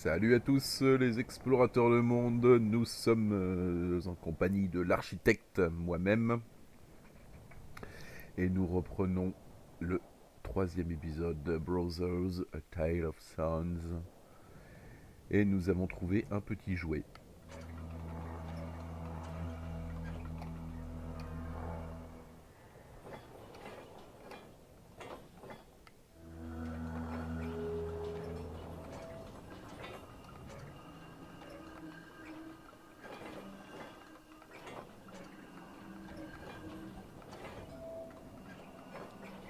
Salut à tous les explorateurs du monde, nous sommes en compagnie de l'architecte moi-même et nous reprenons le troisième épisode de Brothers, A Tale of Sons et nous avons trouvé un petit jouet.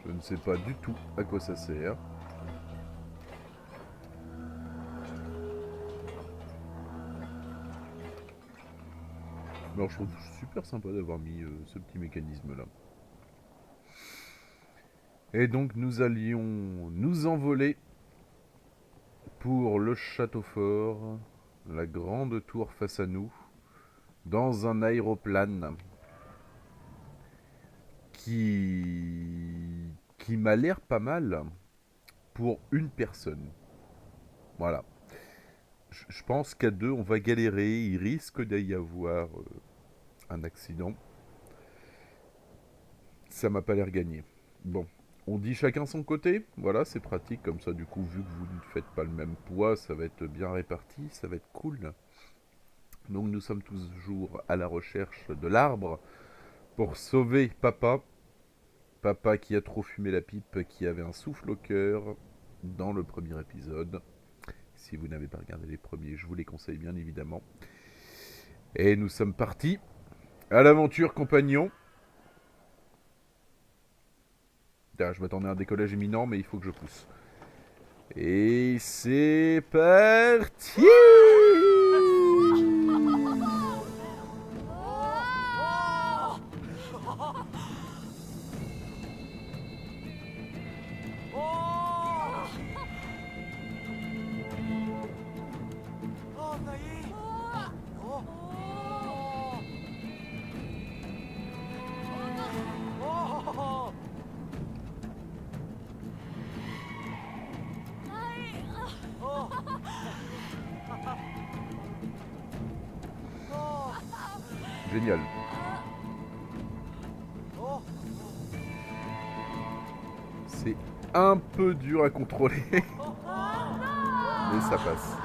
Je ne sais pas du tout à quoi ça sert. Alors je trouve super sympa d'avoir mis ce petit mécanisme là. Et donc nous allions nous envoler pour le château fort, la grande tour face à nous, dans un aéroplane qui m'a l'air pas mal pour une personne. Voilà. Je pense qu'à deux, on va galérer. Il risque d'y avoir un accident. Ça m'a pas l'air gagné. Bon. On dit chacun son côté. Voilà, c'est pratique. Comme ça, du coup, vu que vous ne faites pas le même poids, ça va être bien réparti. Ça va être cool. Donc, nous sommes toujours à la recherche de l'arbre pour sauver papa. Papa qui a trop fumé la pipe, qui avait un souffle au cœur dans le premier épisode. Si vous n'avez pas regardé les premiers, je vous les conseille bien évidemment. Et nous sommes partis à l'aventure, compagnons. Je m'attendais à un décollage imminent, mais il faut que je pousse. Et c'est parti! Génial. C'est un peu dur à contrôler, mais ça passe.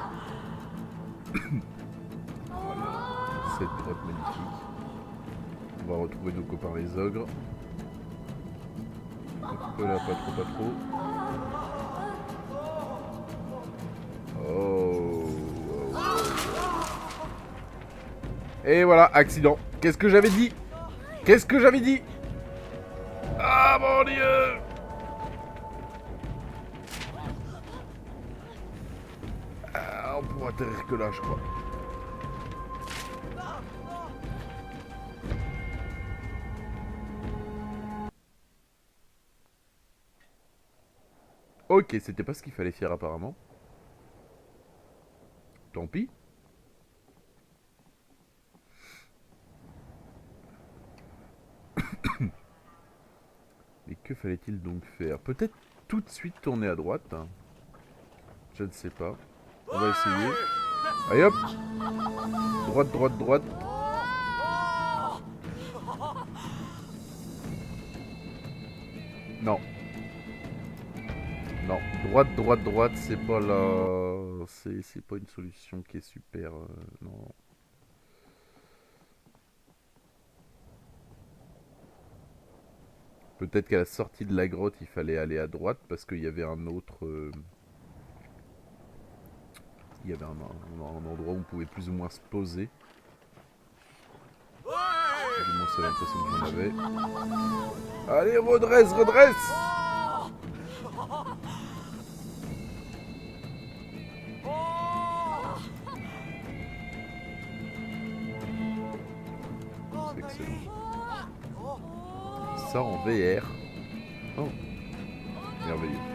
Voilà, cette grotte magnifique. On va retrouver nos copains les ogres. Hop là, pas trop, pas trop. Oh. Et voilà, accident. Qu'est-ce que j'avais dit? Qu'est-ce que j'avais dit? Ah mon dieu! Ah, on pourra atterrir que là, je crois. Ok, c'était pas ce qu'il fallait faire apparemment. Tant pis. Mais que fallait-il donc faire? Peut-être tout de suite tourner à droite. Je ne sais pas. On va essayer. Allez hop! Droite, droite, droite. Non. Non. Droite, droite, droite, c'est pas la... C'est pas une solution qui est super... non. Peut-être qu'à la sortie de la grotte, il fallait aller à droite parce qu'il y avait un autre... il y avait un endroit où on pouvait plus ou moins se poser. Du moins, c'est l'impression que j'en avais. Allez, redresse, redresse! C'est excellent. Ça en VR. Oh, merveilleux.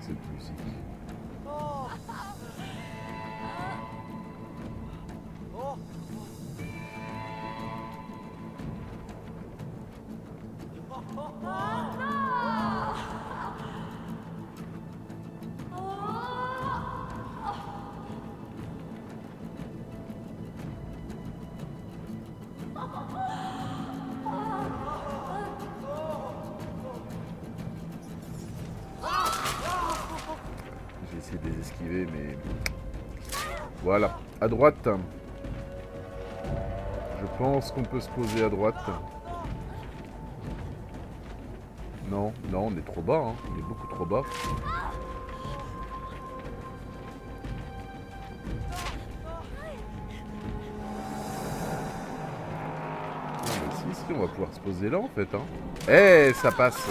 Cette musique. J'ai essayé de les esquiver, mais... Voilà, à droite. Je pense qu'on peut se poser à droite. Non, non, on est trop bas, hein. On est beaucoup trop bas. Si, on va pouvoir se poser là en fait. Hein. Eh, ça passe.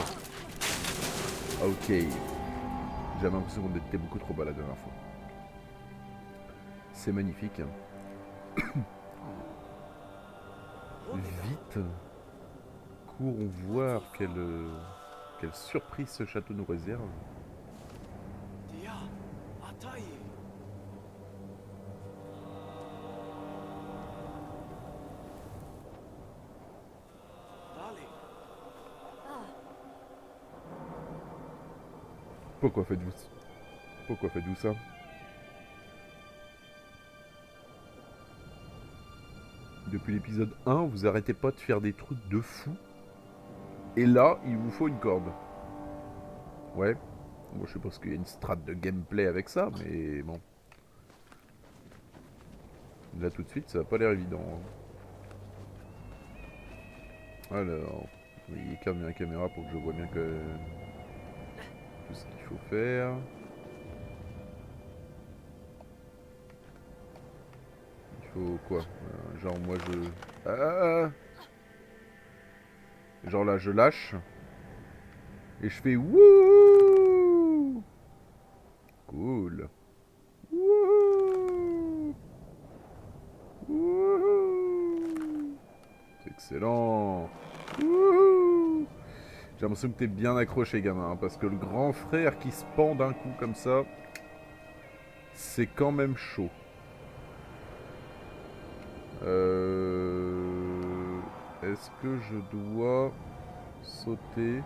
Ok. J'avais l'impression qu'on était beaucoup trop bas la dernière fois. C'est magnifique. Vite. Courons voir quelle surprise ce château nous réserve. Pourquoi faites-vous ça? Depuis l'épisode 1, vous arrêtez pas de faire des trucs de fou. Et là, il vous faut une corde. Ouais. Bon, je sais pas ce qu'il y a une strat de gameplay avec ça, mais bon. Là, tout de suite, ça a pas l'air évident. Hein. Alors, il calme bien la caméra pour que je vois bien que tout ce qu'il faut faire. Il faut quoi? Genre, moi, je... Ah! Genre là, je lâche. Et je fais wouh! Cool. Wouhou! Wouhou! C'est excellent. Wouhou! J'ai l'impression que t'es bien accroché, gamin, hein, parce que le grand frère qui se pend d'un coup comme ça, c'est quand même chaud. Est-ce que je dois sauter?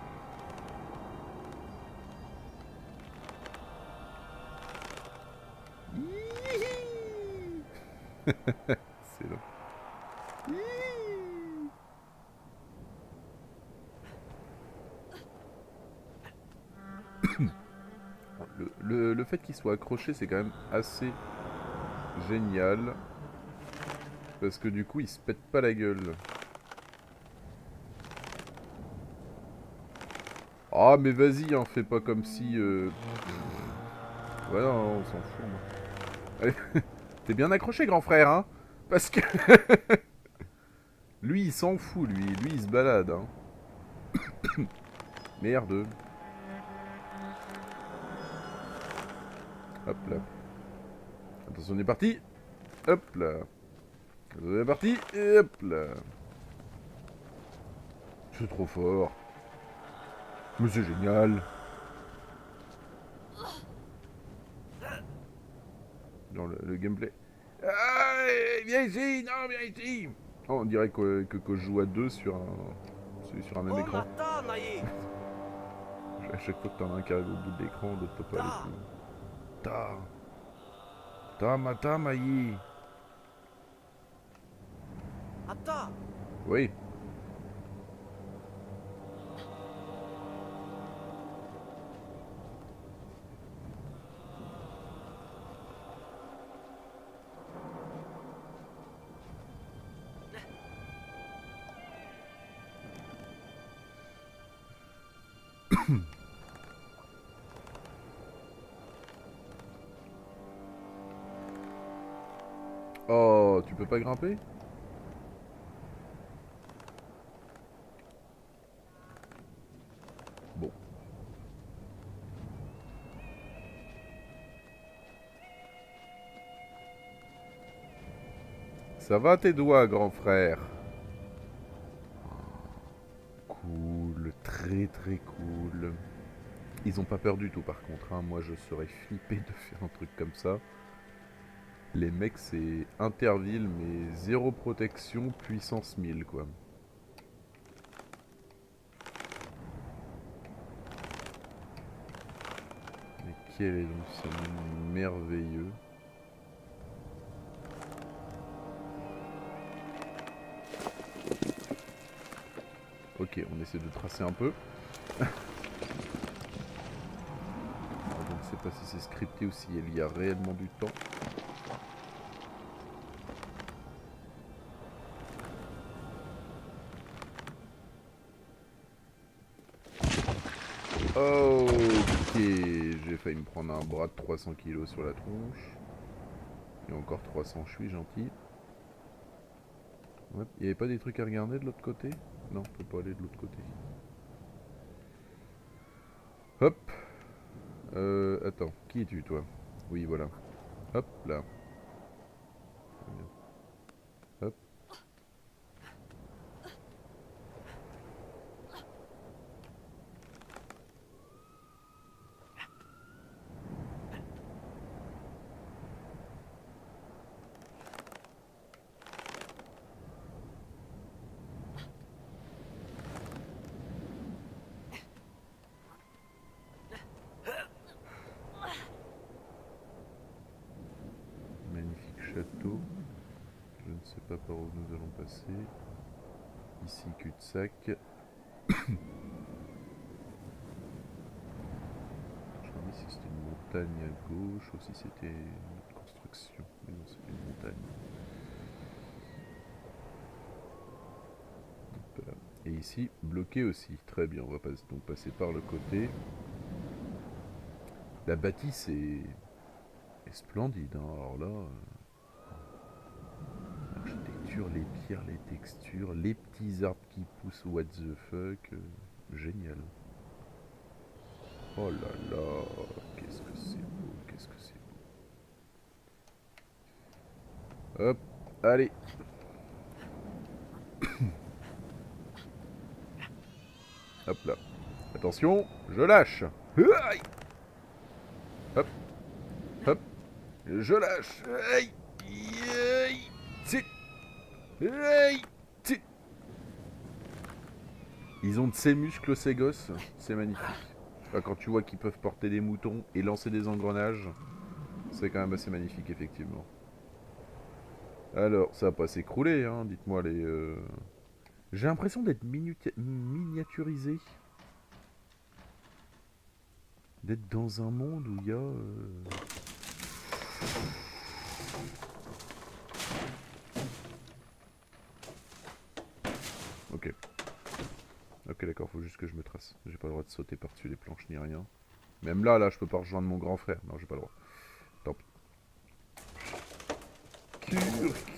C'est là. Le fait qu'il soit accroché, c'est quand même assez génial. Parce que du coup, il se pète pas la gueule. Ah, mais vas-y, hein, fais pas comme si... Ouais, non, on s'en fout. Allez, t'es bien accroché, grand frère, hein? Parce que... lui, il s'en fout, lui. Lui, il se balade, hein. Merde. Hop là. Attention, on est parti. Hop là. On est parti. Et hop là. C'est trop fort. Mais c'est génial. Dans le gameplay. Ah, viens ici. Non, viens ici. Oh, on dirait que je joue à deux sur un même écran. À chaque fois que t'en as un qui arrive au bout de l'écran, l'autre peut pas aller plus loin. Ta maï. Oui. Oh, tu peux pas grimper? Bon. Ça va tes doigts, grand frère? Cool, très très cool. Ils ont pas peur du tout par contre, hein. Moi je serais flippé de faire un truc comme ça. Les mecs c'est Interville mais zéro protection, puissance 1000 quoi. nickel, et donc c'est merveilleux. Ok, on essaie de tracer un peu. Alors, je ne sais pas si c'est scripté ou si il y a réellement du temps. Ok, j'ai failli me prendre un bras de 300 kg sur la tronche. Et encore 300, je suis gentil. Ouais, il n'y avait pas des trucs à regarder de l'autre côté? Non, on peut pas aller de l'autre côté. Hop. Attends, qui es-tu toi? Oui, voilà. Hop, là. Hop. Magnifique château. Je ne sais pas par où nous allons passer. Ici, cul-de-sac. Je me dis si c'était une montagne à gauche ou si c'était une autre construction. Mais non, c'est une montagne. Hop là. Et ici, bloqué aussi. Très bien, on va donc passer par le côté. La bâtisse est splendide, hein. Alors là, l'architecture, les pierres, les textures, les petits arbres qui poussent, what the fuck, génial. Oh là là, qu'est-ce que c'est beau, qu'est-ce que c'est beau. Hop, allez. Hop là. Attention, je lâche. Aïe. Hop, hop, je lâche. Aïe, aïe, tsi. Aïe, tsi. Ils ont de ces muscles, ces gosses, c'est magnifique. Enfin, quand tu vois qu'ils peuvent porter des moutons et lancer des engrenages, c'est quand même assez magnifique, effectivement. Alors, ça va pas s'écrouler, hein, dites-moi les... J'ai l'impression d'être miniaturisé. D'être dans un monde où il y a... Ok. Ok, d'accord, faut juste que je me trace. J'ai pas le droit de sauter par-dessus les planches ni rien. Même là, je peux pas rejoindre mon grand frère. Non, j'ai pas le droit. Tant pis.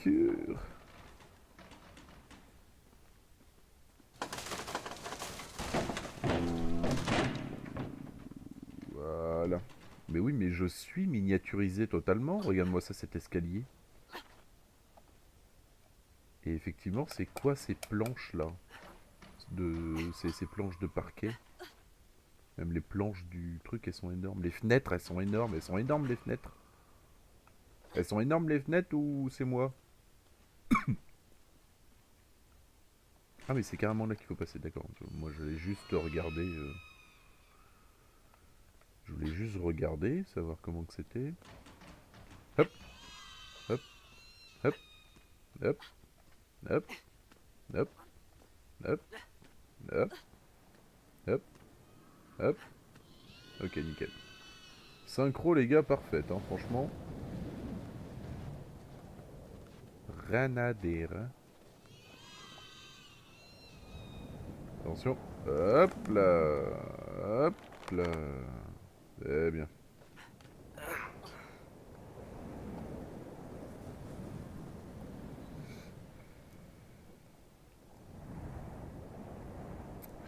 Cure. Voilà. Mais oui, mais je suis miniaturisé totalement. Regarde-moi ça, cet escalier. Et effectivement, c'est quoi ces planches-là ces planches de parquet. Même les planches du truc, elles sont énormes. Les fenêtres, elles sont énormes. Elles sont énormes, les fenêtres. Elles sont énormes, les fenêtres, ou c'est moi? Ah, mais c'est carrément là qu'il faut passer, d'accord. Moi, je voulais juste regarder... Je voulais juste regarder, savoir comment que c'était. Hop, hop, hop, hop, hop, hop, hop, hop, hop, hop. Ok, nickel. Synchro, les gars, parfaite, hein, franchement. Ranadère. Attention. Hop là. Hop là. C'est bien.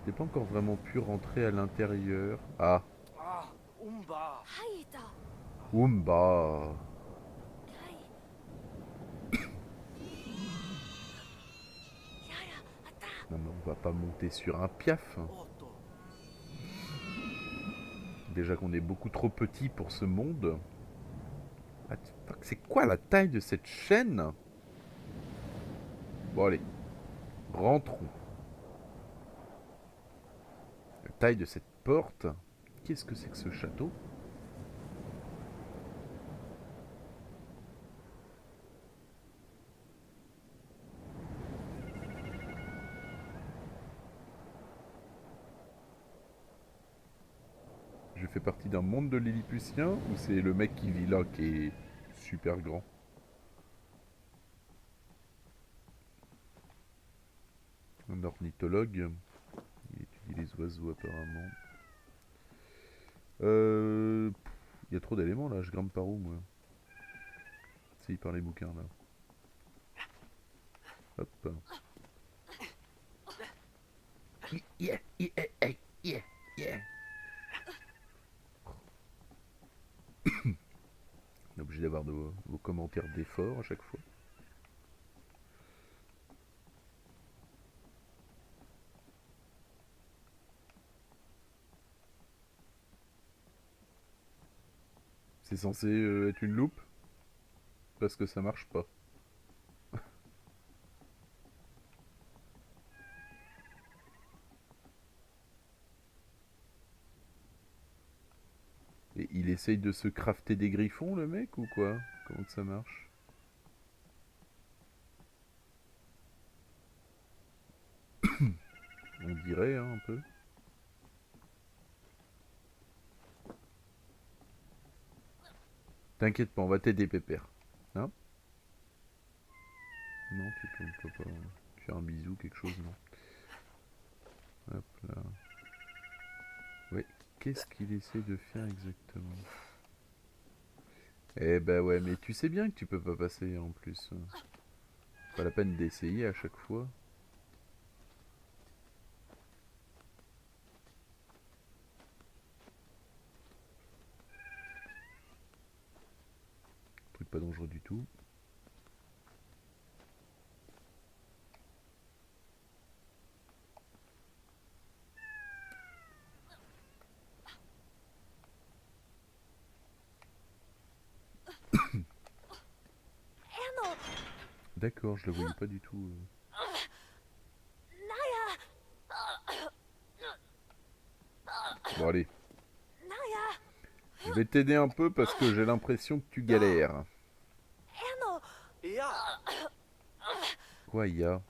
Je n'ai pas encore vraiment pu rentrer à l'intérieur. Ah. Oumba. Non mais on va pas monter sur un piaf. Déjà qu'on est beaucoup trop petit pour ce monde. Ah, c'est quoi la taille de cette chaîne? Bon allez, rentrons. La taille de cette porte. Qu'est-ce que c'est que ce château? fais partie d'un monde de Lilliputiens ou c'est le mec qui vit là qui est super grand? Un ornithologue. Il étudie les oiseaux apparemment. Il y a trop d'éléments là, je grimpe par où moi? C'est par les bouquins là. Hop. Yeah, yeah, yeah, yeah, yeah. On est obligé d'avoir vos commentaires d'effort à chaque fois. C'est censé être une loupe? Parce que ça marche pas. Et il essaye de se crafter des griffons, le mec, ou quoi? Comment que ça marche? On dirait, hein, un peu. T'inquiète pas, on va t'aider, Pépère. Hein? Non, tu peux pas faire un bisou, quelque chose, non? Hop là. Ouais, qu'est-ce qu'il essaie de faire exactement? Eh ben ouais, mais tu sais bien que tu peux pas passer en plus. Pas la peine d'essayer à chaque fois. Truc pas dangereux du tout. D'accord, je le voyais pas du tout. Bon allez, je vais t'aider un peu parce que j'ai l'impression que tu galères. Quoi, il y a?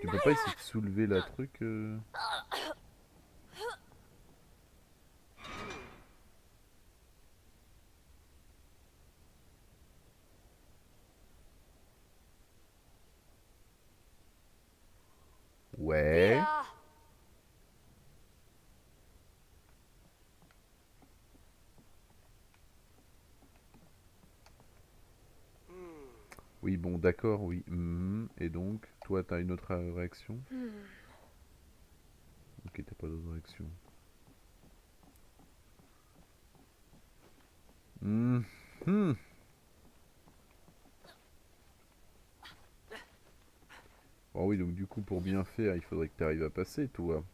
Tu peux pas essayer de soulever la truc Ouais. Oui, bon, d'accord, oui. Et donc, toi, t'as une autre réaction? Ok, t'as pas d'autre réaction. Oh oui, donc du coup, pour bien faire, il faudrait que tu arrives à passer, toi.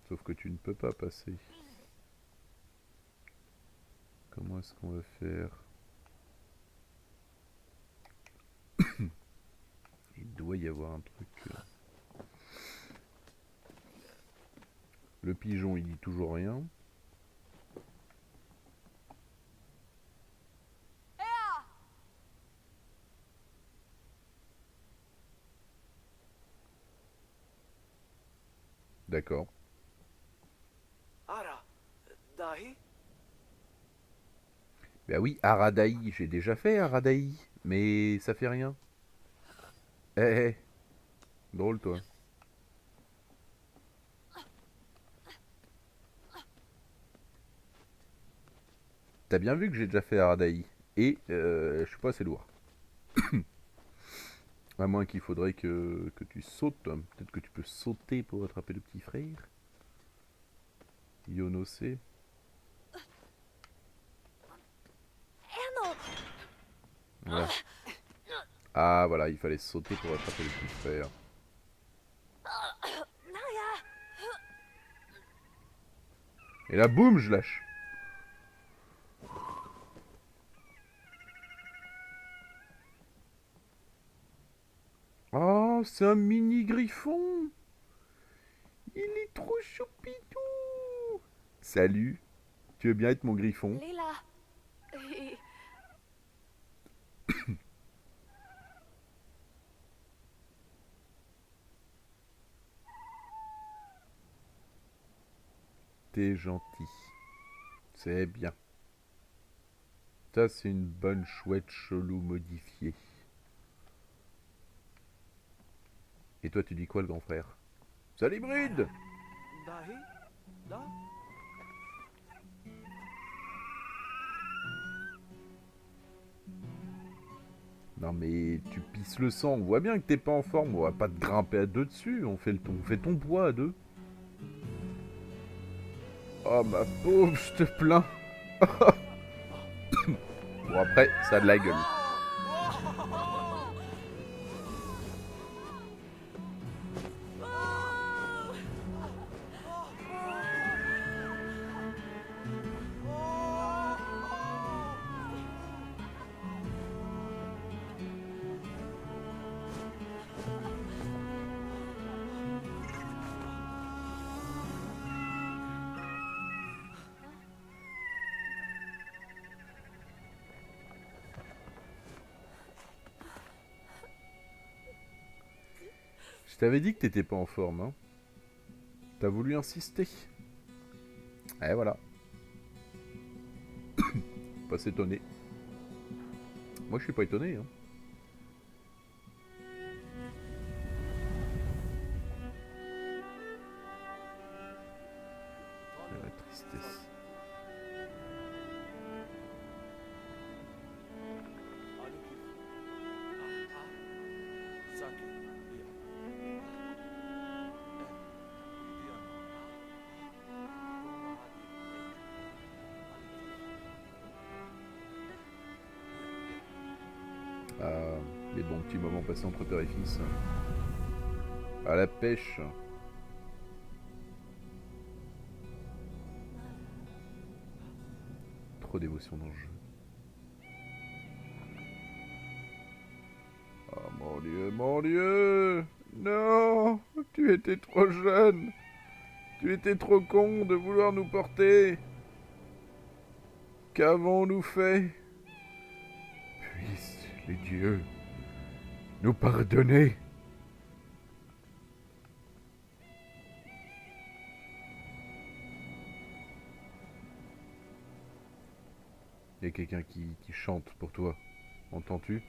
Sauf que tu ne peux pas passer. Comment est-ce qu'on va faire? Il doit y avoir un truc. Le pigeon, il dit toujours rien. D'accord. Bah oui, Aradaï, j'ai déjà fait Aradaï, mais ça fait rien. Eh, eh, drôle toi. T'as bien vu que j'ai déjà fait Aradaï, et je suis pas assez lourd. À moins qu'il faudrait que tu sautes. Peut-être que tu peux sauter pour attraper le petit frère. Yonosé. Voilà. Ah voilà, il fallait sauter pour attraper le petit frère. Et là, boum, je lâche. Oh, c'est un mini griffon. Il est trop choupitou. Salut. Tu veux bien être mon griffon? T'es gentil. C'est bien. Ça, c'est une bonne chouette chelou modifiée. Et toi, tu dis quoi, le grand frère? Salut, Bride! Non mais tu pisses le sang, on voit bien que t'es pas en forme, on va pas te grimper à deux dessus, on fait ton poids à deux. Oh ma pauvre, je te plains. Bon après, ça a de la gueule. Je t'avais dit que t'étais pas en forme, hein. T'as voulu insister. Et voilà. Pas s'étonner. Moi je suis pas étonné, hein. La tristesse. Ah, les bons petits moments passés entre père et fils. À la pêche. Trop d'émotion dans le jeu. Oh mon dieu, mon dieu! Non! Tu étais trop jeune! Tu étais trop con de vouloir nous porter! Qu'avons-nous fait? Puissent les dieux nous pardonner! Il y a quelqu'un qui chante pour toi. Entends-tu?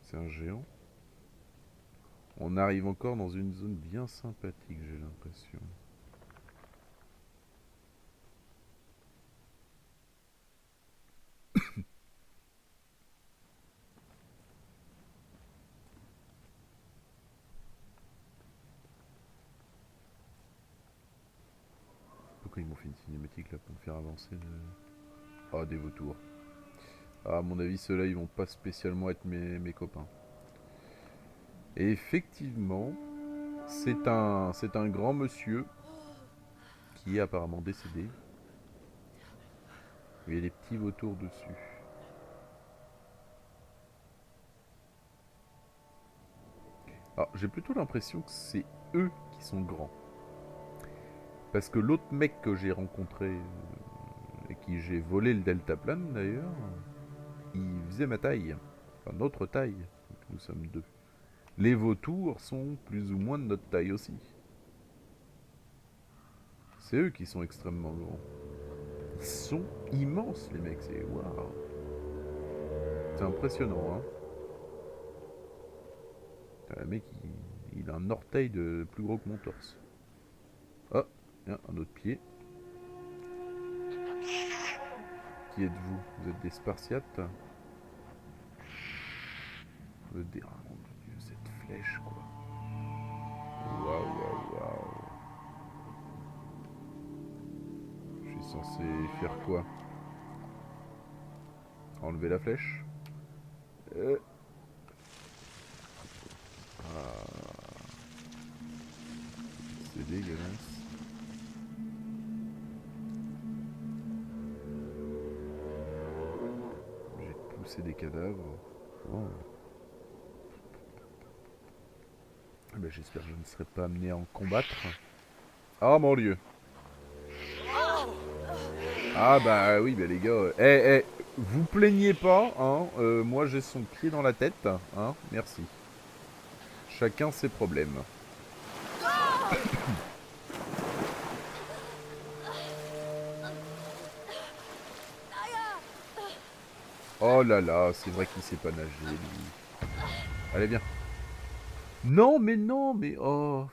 C'est un géant. On arrive encore dans une zone bien sympathique, j'ai l'impression. Pourquoi ils m'ont fait une cinématique là pour me faire avancer Ah, des vautours. Ah, à mon avis, ceux-là, ils vont pas spécialement être mes copains. Et effectivement, c'est un grand monsieur qui est apparemment décédé. Il y a des petits vautours dessus. Alors, j'ai plutôt l'impression que c'est eux qui sont grands. Parce que l'autre mec que j'ai rencontré, et qui j'ai volé le deltaplane d'ailleurs, il faisait ma taille. Enfin, notre taille. Nous sommes deux. Les vautours sont plus ou moins de notre taille aussi. C'est eux qui sont extrêmement grands. Ils sont immenses, les mecs. C'est waouh. C'est impressionnant, hein. Le mec, il a un orteil de plus gros que mon torse. Oh, tiens, un autre pied. Qui êtes-vous? Vous êtes des Spartiates? Vous êtes des... Oh mon dieu, cette flèche, quoi. Waouh, waouh, waouh. Je suis censé faire quoi? Enlever la flèche? Ah, c'est dégueulasse. J'ai poussé des cadavres. Oh. Ah ben, j'espère que je ne serai pas amené à en combattre. Ah mon dieu. Ah bah oui, bah les gars, vous plaignez pas, hein, moi j'ai son pied dans la tête, hein, merci. Chacun ses problèmes. Oh là là, c'est vrai qu'il sait pas nager, lui. Allez, viens. Non, mais non, mais oh.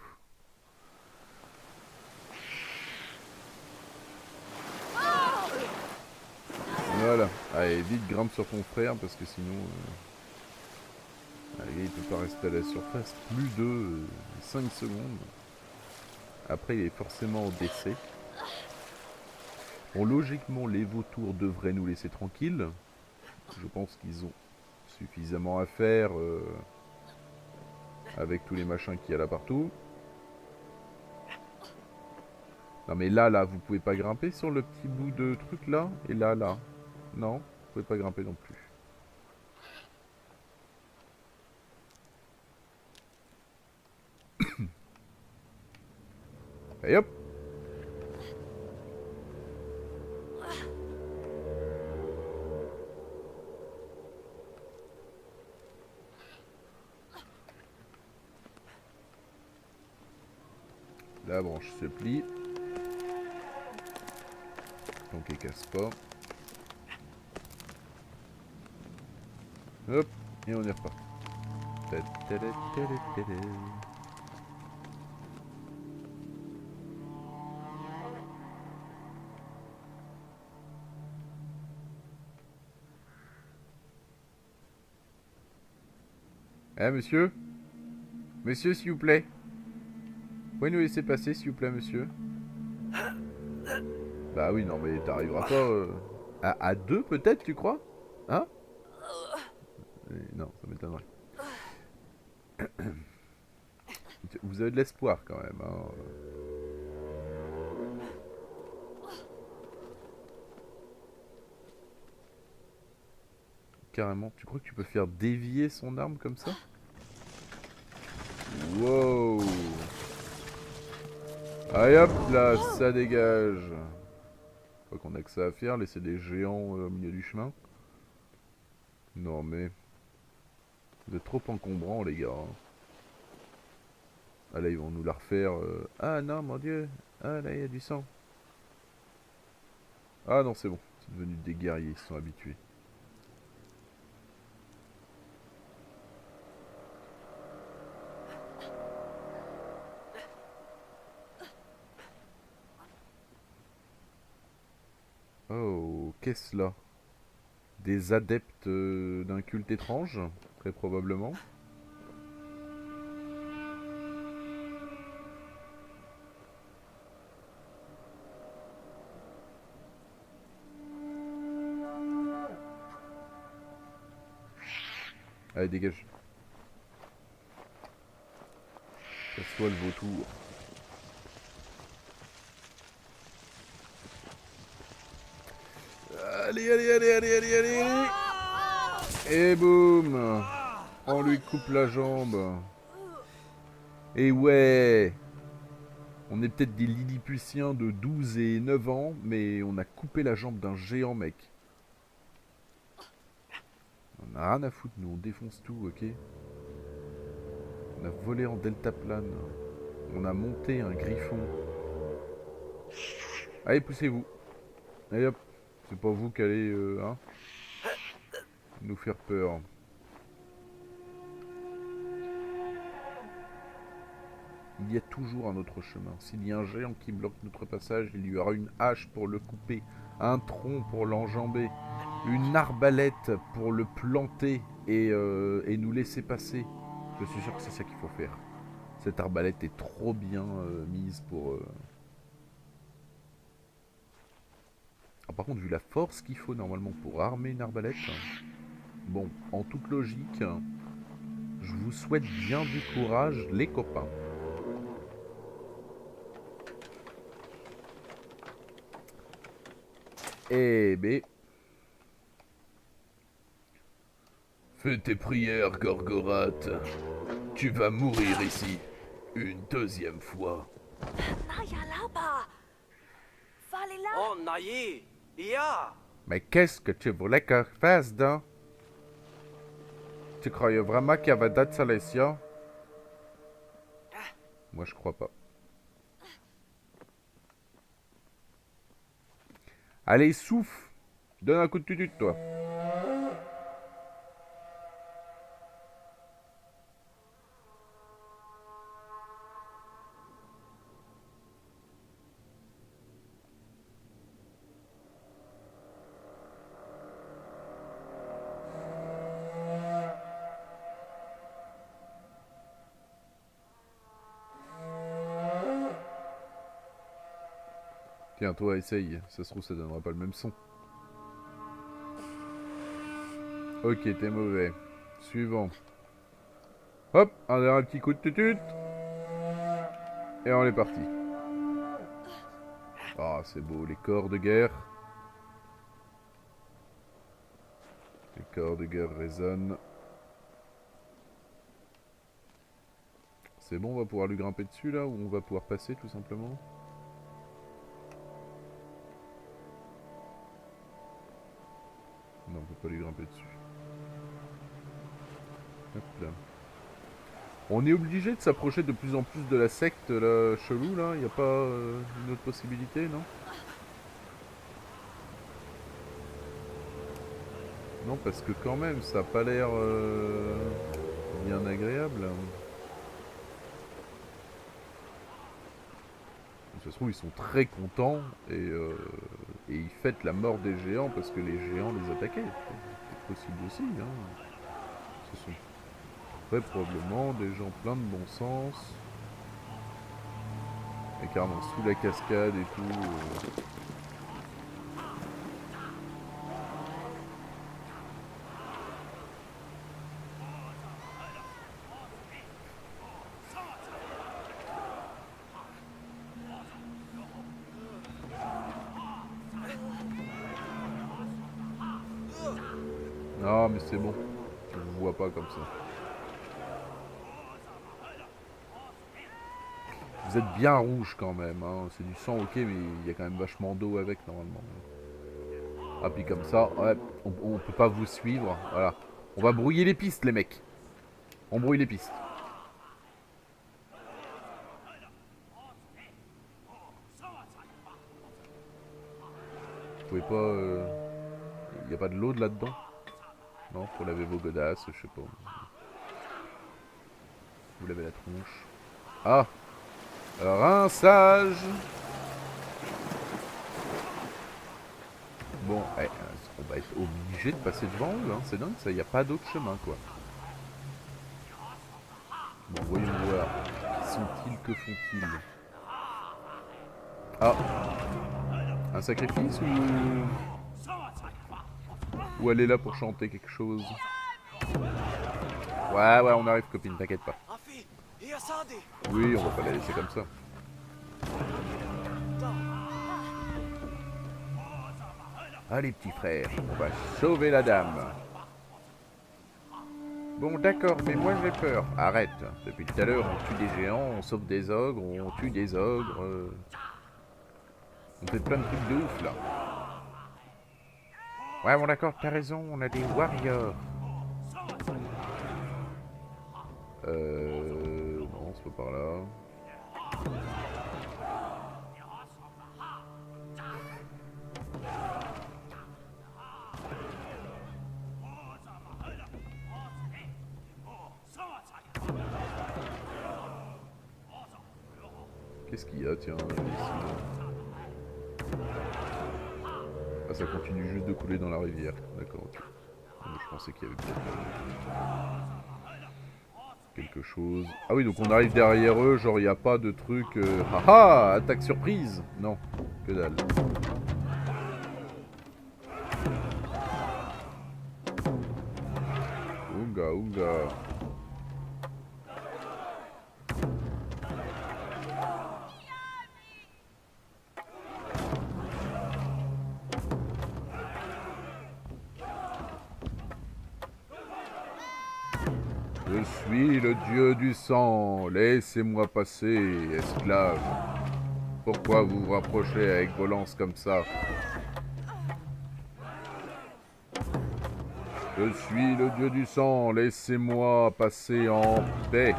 Voilà. Allez, vite, grimpe sur ton frère, parce que sinon... allez, il peut pas rester à la surface plus de 5 secondes. Après, il est forcément au décès. Bon, logiquement, les vautours devraient nous laisser tranquilles. Je pense qu'ils ont suffisamment à faire avec tous les machins qu'il y a là partout. Non mais là, vous pouvez pas grimper sur le petit bout de truc là. Et là. Non, vous pouvez pas grimper non plus. Et hop. La branche se plie. Donc elle casse pas. Hop. Et on est reparti. Eh monsieur? Monsieur, s'il vous plaît. Vous pouvez nous laisser passer, s'il vous plaît, monsieur? Bah oui, non mais t'arriveras pas... À deux peut-être, tu crois? Hein? Non, ça m'étonnerait. Vous avez de l'espoir quand même, hein. Carrément, tu crois que tu peux faire dévier son arme comme ça? Wow! Allez hop là, ça dégage. Pas qu'on a que ça à faire, laisser des géants au milieu du chemin. Non mais... Vous êtes trop encombrants les gars. Hein. Ah là ils vont nous la refaire. Ah non mon dieu. Ah là il y a du sang. Ah non c'est bon. C'est devenu des guerriers, ils se sont habitués. Oh, qu'est-ce là? Des adeptes d'un culte étrange, très probablement. Allez, dégage. Casse-toi le vautour. Allez. Et boum. On lui coupe la jambe. Et ouais. On est peut-être des Lilliputiens de 12 et 9 ans, mais on a coupé la jambe d'un géant, mec. On a rien à foutre, nous, on défonce tout, ok? On a volé en deltaplane. On a monté un griffon. Allez, poussez-vous. Allez hop. C'est pas vous qui allez, hein, nous faire peur. Il y a toujours un autre chemin. S'il y a un géant qui bloque notre passage, il y aura une hache pour le couper, un tronc pour l'enjamber, une arbalète pour le planter et nous laisser passer. Je suis sûr que c'est ça qu'il faut faire. Cette arbalète est trop bien mise pour... Ah, par contre, vu la force qu'il faut normalement pour armer une arbalète, bon, en toute logique, je vous souhaite bien du courage, les copains. Eh ben... Fais tes prières, Gorgoroth. Tu vas mourir ici. Une deuxième fois. Naya là-bas. Fallait là. Oh, Naïe! Ja, Mais qu'est-ce que tu voulais que je fasse, donc? Tu croyais vraiment qu'il y avait d'autres solutions? Moi, je crois pas. Allez, souffle! Donne un coup de tutut, toi. Tiens, toi, essaye. Ça se trouve, ça donnera pas le même son. Ok, t'es mauvais. Suivant. Hop, un dernier petit coup de tutut. Et on est parti. Ah, c'est beau, les corps de guerre. Les corps de guerre résonnent. C'est bon, on va pouvoir lui grimper dessus, là, ou on va pouvoir passer, tout simplement? Non, on peut pas lui grimper dessus. Hop là. On est obligé de s'approcher de plus en plus de la secte, là, chelou, là. Y a pas une autre possibilité, non? Non, parce que quand même, ça a pas l'air bien agréable. Ça se trouve, ils sont très contents et ils fêtent la mort des géants parce que les géants les attaquaient. C'est possible aussi, hein. Ce sont très probablement des gens pleins de bon sens. Et carrément sous la cascade et tout. Non, mais c'est bon. Je vous vois pas comme ça. Vous êtes bien rouge quand même, hein. C'est du sang, ok, mais il y a quand même vachement d'eau avec normalement. Ah, puis comme ça, ouais, on peut pas vous suivre. Voilà. On va brouiller les pistes, les mecs. On brouille les pistes. Vous pouvez pas. Y a pas de l'eau de là-dedans? Non, faut laver vos godasses, je sais pas. Vous lavez la tronche. Ah! Rinçage! Bon, on va être obligé de passer devant eux, hein. C'est dingue ça, y a pas d'autre chemin quoi. Bon, voyons voir. Qui sont-ils? Que font-ils? Ah! Un sacrifice ou elle est là pour chanter quelque chose? Ouais, ouais, on arrive, copine, t'inquiète pas. Afi, hier Sadi. Oui, on va pas la laisser comme ça. Allez, petit frère, on va sauver la dame. Bon, d'accord, mais moi j'ai peur. Arrête. Depuis tout à l'heure, on tue des géants, on sauve des ogres, on tue des ogres. On fait plein de trucs de ouf là. Ouais, bon, d'accord, t'as raison, on a des warriors. Non, c'est pas par là. Qu'est-ce qu'il y a, tiens, ici? Ah, ça continue juste de couler dans la rivière. D'accord, ok. Je pensais qu'il y avait peut-être quelque chose. Ah oui, donc on arrive derrière eux, genre il n'y a pas de truc... Haha, attaque surprise! Non, que dalle. Ouga, ouga. Je suis le dieu du sang, laissez-moi passer, esclave. Pourquoi vous vous rapprochez avec vos lances comme ça? Je suis le dieu du sang, laissez-moi passer en paix.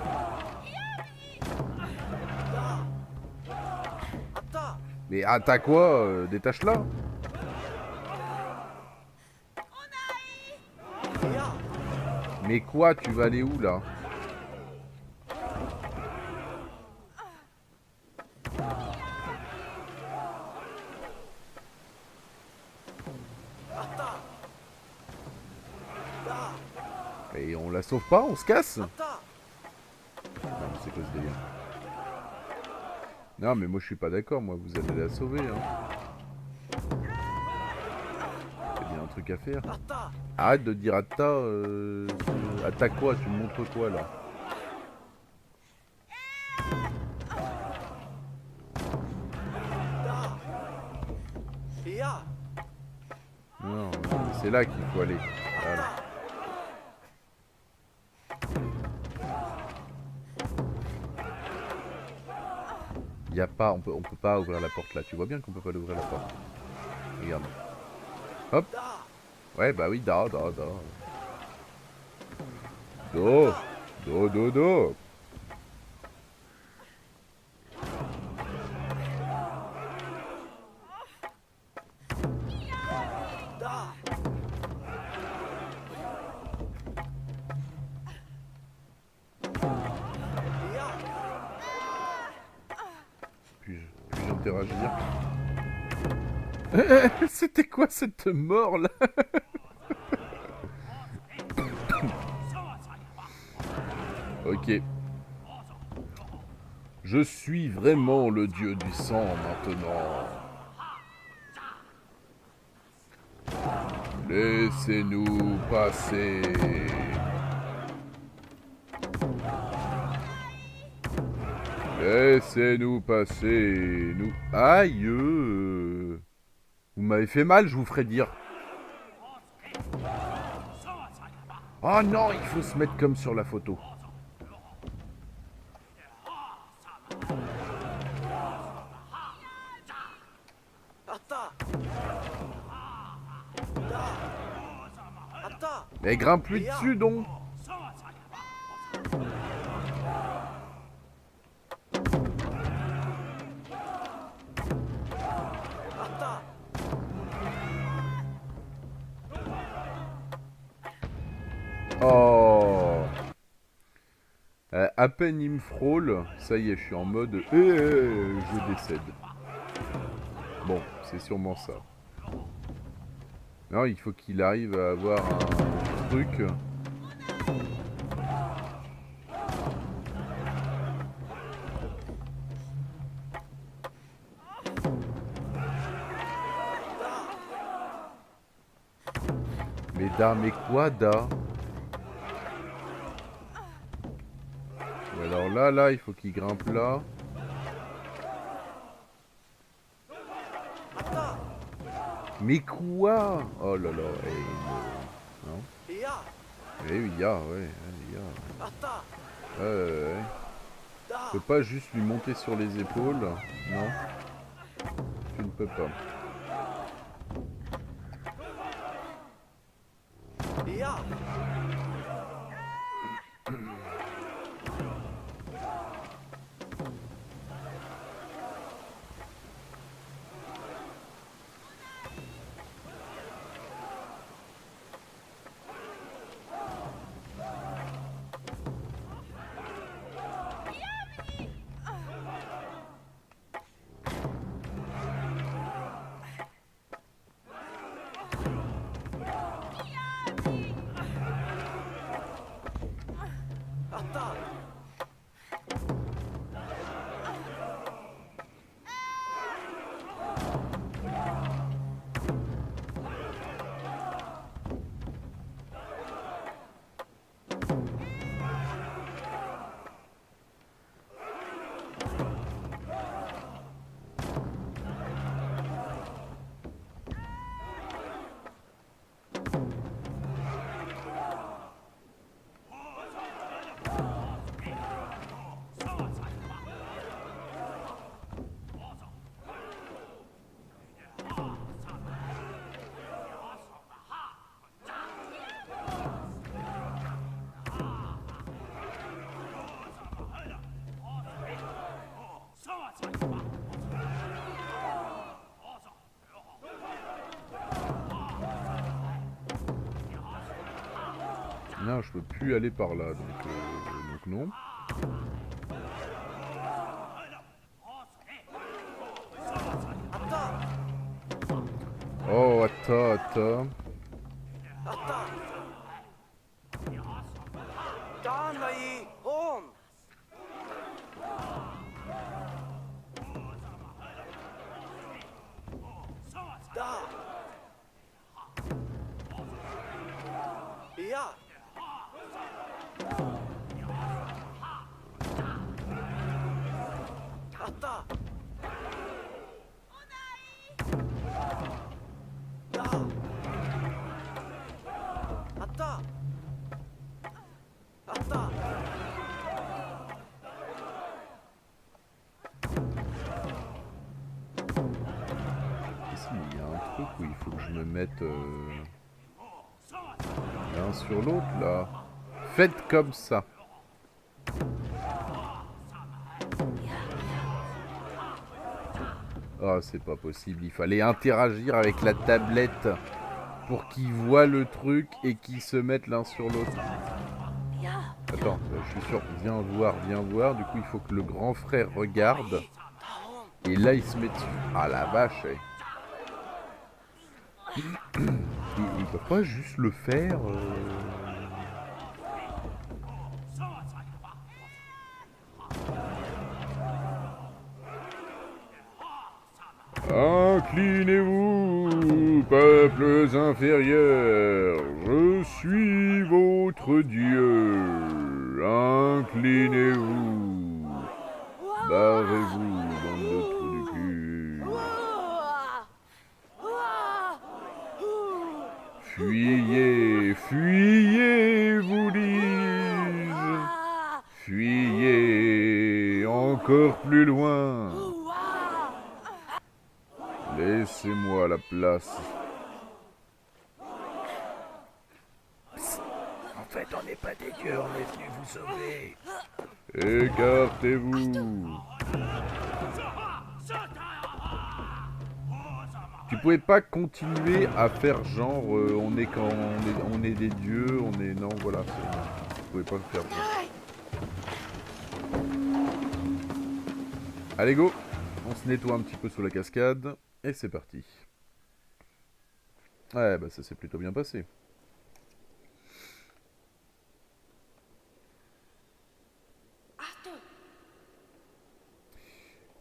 Mais t'as quoi détache-la. Mais quoi, tu vas aller où là? Et on la sauve pas, on se casse? Non mais c'est quoi ce délire? Non mais moi je suis pas d'accord, moi vous allez la sauver hein. Il y a bien un truc à faire. Arrête de dire Atta, Atta quoi? Tu me montres quoi là? Non, c'est là qu'il faut aller. Voilà. Y a pas, on peut pas ouvrir la porte là. Tu vois bien qu'on peut pas ouvrir la porte. Regarde. Hop. Ouais, bah oui, da. Do. Puis-je interagir? C'était quoi cette mort là? Ok. Je suis vraiment le dieu du sang maintenant. Laissez-nous passer. Laissez-nous passer. Nous. Aïe. Vous m'avez fait mal, je vous ferai dire. Oh non, il faut se mettre comme sur la photo. Mais grimpe lui dessus donc. Oh. À peine il me frôle, ça y est, je suis en mode je décède. Bon, c'est sûrement ça. Non, il faut qu'il arrive à avoir un truc. Mais quoi, Da? Ou alors là, il faut qu'il grimpe là. Mais quoi? Oh là là, non? Eh oui, ouais. Ouais. Je peux pas juste lui monter sur les épaules, non? Tu ne peux pas. Non, je peux plus aller par là, donc non. Oh, attends. Ici, il y a un truc où il faut que je me mette l'un sur l'autre, là. Faites comme ça. Ah, c'est pas possible. Il fallait interagir avec la tablette pour qu'ils voient le truc et qu'ils se mettent l'un sur l'autre. Attends, je suis sûr. Viens voir. Du coup, il faut que le grand frère regarde. Et là, il se met dessus. Ah, la vache. Il peut pas juste le faire Inclinez-vous, peuples inférieurs, je suis votre Dieu. Inclinez-vous, barrez-vous, bande de trous du cul. Fuyez, vous dis-je. Fuyez encore plus loin. Laissez-moi la place. Psst. En fait, on n'est pas des dieux, on est venu vous sauver. Écartez-vous. Tu pouvais pas continuer à faire genre on est quand on est des dieux, on est non voilà, tu pouvais pas le faire. Allez go, on se nettoie un petit peu sous la cascade et c'est parti. Ouais bah ça s'est plutôt bien passé.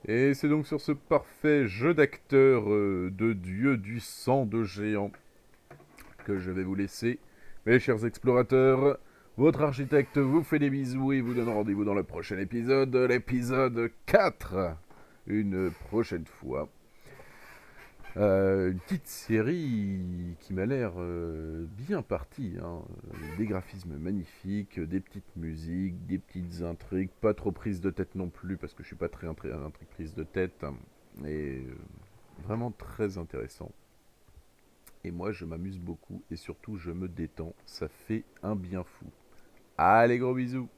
Et c'est donc sur ce parfait jeu d'acteur de dieu du sang de géant que je vais vous laisser, mes chers explorateurs. Votre architecte vous fait des bisous et vous donne rendez-vous dans le prochain épisode, l'épisode 4, une prochaine fois. Une petite série qui m'a l'air bien partie, hein. Des graphismes magnifiques, des petites musiques, des petites intrigues, pas trop prises de tête non plus parce que je suis pas très intrigue prise de tête, hein. Et vraiment très intéressant. Et moi je m'amuse beaucoup et surtout je me détends, ça fait un bien fou. Allez gros bisous.